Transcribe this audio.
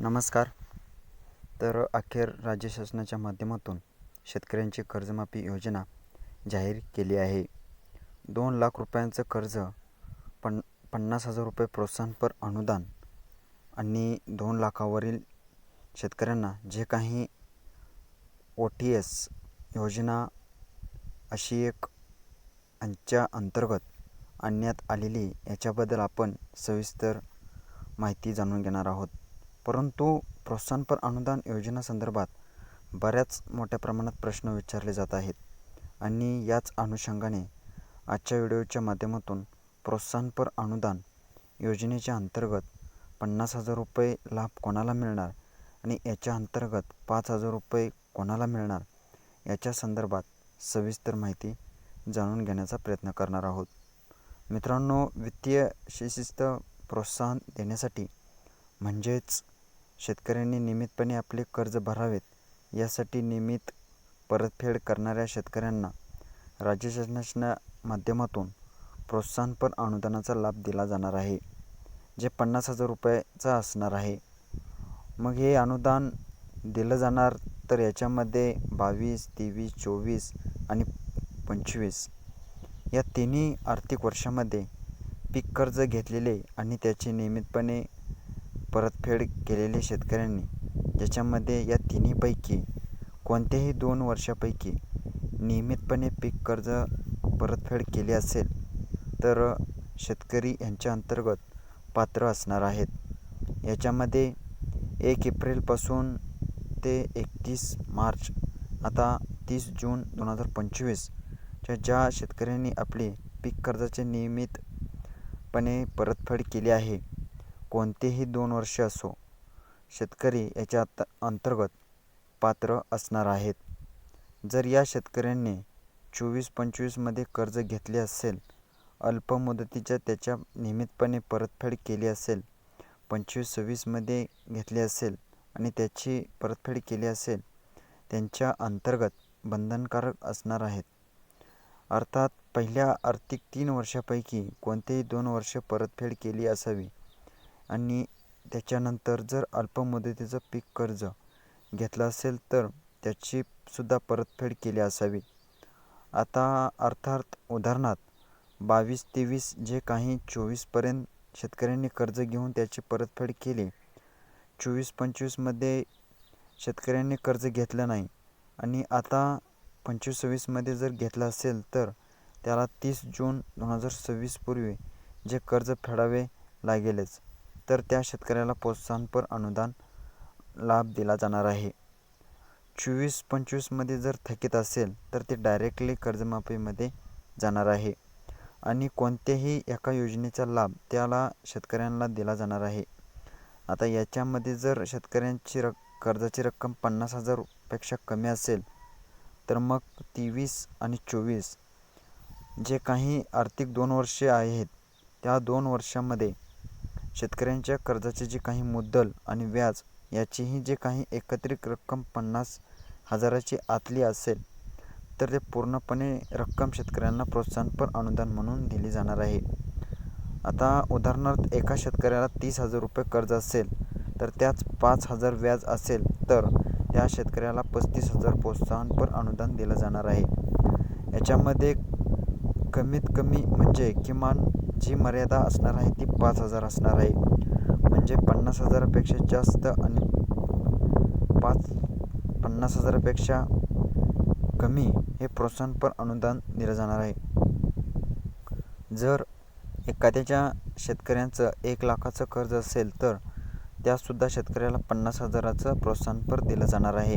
नमस्कार. तर अखेर राज्य शासनाच्या माध्यमातून शेतकऱ्यांची कर्जमाफी योजना जाहीर केली आहे. 2 लाख रुपयांचं कर्ज, 50,000 रुपये प्रोत्साहनपर अनुदान आणि 2 लाखावरील शेतकऱ्यांना जे काही OTS योजना अशी एक यांच्या अंतर्गत आणण्यात आलेली, याच्याबद्दल आपण सविस्तर माहिती जाणून घेणार आहोत. परंतु प्रोत्साहनपर अनुदान योजनेसंदर्भात बऱ्याच मोठ्या प्रमाणात प्रश्न विचारले जात आहेत आणि याच अनुषंगाने आजच्या व्हिडिओच्या माध्यमातून प्रोत्साहनपर अनुदान योजनेच्या अंतर्गत 50,000 रुपये लाभ कोणाला मिळणार आणि याच्या अंतर्गत 5,000 रुपये कोणाला मिळणार याच्या संदर्भात सविस्तर माहिती जाणून घेण्याचा प्रयत्न करणार आहोत. मित्रांनो, वित्तीय शिस्त प्रोत्साहन देण्यासाठी म्हणजेच शेतकऱ्यांनी नियमितपणे आपले कर्ज भरावेत, यासाठी नियमित परतफेड करणाऱ्या शेतकऱ्यांना राज्य शासनाच्या माध्यमातून प्रोत्साहनपर अनुदानाचा लाभ दिला जाणार आहे, जे 50,000 रुपयाचा असणार आहे. मग हे अनुदान दिलं जाणार तर याच्यामध्ये 22, 23, 24 आणि 25 या तिन्ही आर्थिक वर्षामध्ये पीक कर्ज घेतलेले आणि त्याची नियमितपणे परतफेड केलेले शेतकऱ्यांनी, ज्याच्यामध्ये या तिन्हीपैकी कोणत्याही 2 वर्षापैकी नियमितपणे पीक कर्ज परतफेड केली असेल तर शेतकरी यांच्या अंतर्गत पात्र असणार आहेत. याच्यामध्ये 1 एप्रिलपासून ते 31 मार्च आता 30 जून 2025 ज्या शेतकऱ्यांनी आपली पीक कर्जाचे नियमितपणे परतफेड केली आहे, कोणतेही 2 वर्ष असो, शेतकरी याच्या अंतर्गत पात्र असणार आहेत. जर या शेतकऱ्यांनी 24-25 मध्ये कर्ज घेतले असेल, अल्प मुदतीच्या त्याच्या नियमितपणे परतफेड केली असेल, 25-26 मध्ये घेतले असेल आणि त्याची परतफेड केली असेल, त्यांच्या अंतर्गत बंधनकारक असणार आहेत. अर्थात पहिल्या आर्थिक 3 वर्षापैकी कोणतेही 2 वर्ष परतफेड केली असावी आणि त्याच्यानंतर जर अल्प मुदतीचं पीक कर्ज घेतलं असेल तर त्याची सुद्धा परतफेड केली असावी. आता अर्थात उदाहरणार्थ 22-23 जे काही 24पर्यंत शेतकऱ्यांनी कर्ज घेऊन त्याची परतफेड केली, 24-25 मध्ये शेतकऱ्यांनी कर्ज घेतलं नाही आणि आता 25-26 मध्ये जर घेतलं असेल तर त्याला 30 जून 2026 पूर्वी जे कर्ज फेडावे लागेलच, तर त्या शेतकऱ्याला प्रोत्साहनपर अनुदान लाभ दिला जाणार आहे. 24-25 मध्ये जर थकीत असेल तर ते डायरेक्टली कर्जमाफीमध्ये जाणार आहे आणि कोणत्याही एका योजनेचा लाभ त्याला शेतकऱ्यांना दिला जाणार आहे. आता याच्यामध्ये जर शेतकऱ्यांची कर्जाची रक्कम 50,000 रुपयापेक्षा कमी असेल तर मग 23 आणि 24 जे काही आर्थिक 2 वर्षे आहेत, त्या 2 वर्षामध्ये शेतकऱ्यांच्या कर्जाचे जे काही मुद्दल आणि व्याज याचीही जे काही एकत्रित रक्कम 50,000ची आतली असेल तर ते पूर्णपणे रक्कम शेतकऱ्यांना प्रोत्साहनपर अनुदान म्हणून दिली जाणार आहे. आता उदाहरणार्थ एका शेतकऱ्याला 30,000 रुपये कर्ज असेल तर त्याच 5,000 व्याज असेल तर त्या शेतकऱ्याला 35,000 प्रोत्साहनपर अनुदान दिलं जाणार आहे. याच्यामध्ये कमीत कमी म्हणजे किमान जी मर्यादा असणार आहे ती 5,000 असणार आहे. म्हणजे 50,000पेक्षा जास्त आणि 50,000पेक्षा कमी हे प्रोत्साहनपर अनुदान दिलं जाणार आहे. जर एखाद्याच्या शेतकऱ्यांचं 1 लाखाचं कर्ज असेल तर त्यासुद्धा शेतकऱ्याला 50,000चं प्रोत्साहनपर दिलं जाणार आहे.